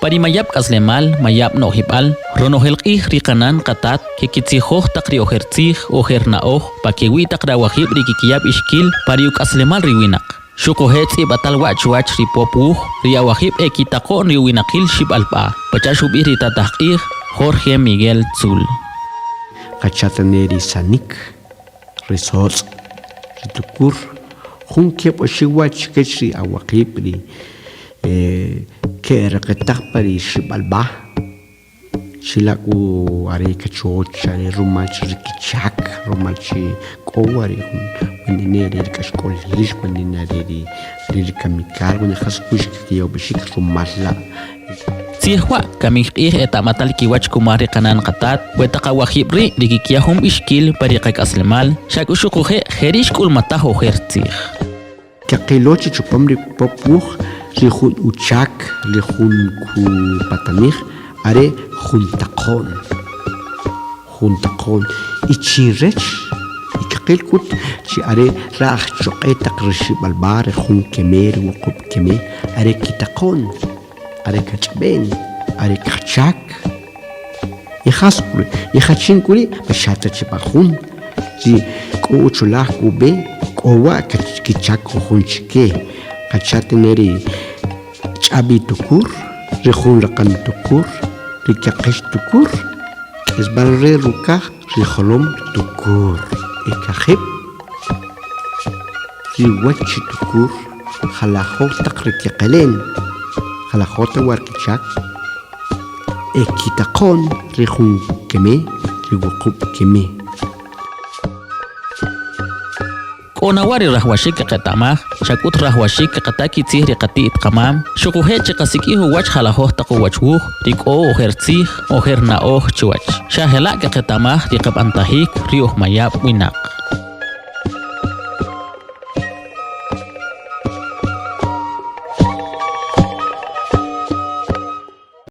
Pari mayap kaslemal, mayap no hipal, ronohelqih rikanan katat, kekitsihoh takri ohertzih, ohernaoh, pakewi takrawahib rikikiyap iskil, pariuk aslemal riwinak. Syukohetsi batal wach ripopuh, riawahib ekitako riwinakil shib alpa, pachashubih ritatahqih, Jorge Miguel Zul. Kachataneri sanik, resorts, ritukur, junkiep oshiwach kechri awakib ri, que requetapari shibalba shilaku are kachocha are rumachi rikichak rumachi kowari unenere kashkolish unenere rikamikar un haskush kiyo bishik rumalla Sihwa kami etamatal kiwach kumari kanan katat wetaka wahibri dikikiyahum iskil pariqak aslemal shakushukuhe herish kulmataho hertzih kaqilochi chupamri popuh rihun uchak rihun ku patamih are juntakon ichinrech ikaqilkut chi are rah choqetaq rishibalbar jun kemer wuqub keme are kitaqon are kachben are kachak ihasquri ihachinkuri bashata chipajun si kuchulah kube kowa kichak jun chike kachatineri chabi tukur rihun rakan tukur rikaqish tukur isbarre ruka riholom tukur ikahib riwachi tukur halahot takrikaqelen halahot warkichak ekitaqon rihun keme riwuqub keme Onawari rahwashik katama, shakut rahwashik kataki tih riqati itqamam, shukuhe chikasikihu wach halahoh taqu wachwuh, riko ohertzih, ohernaoh chuwach. Shahela katama riqab antahik riuh mayab winak.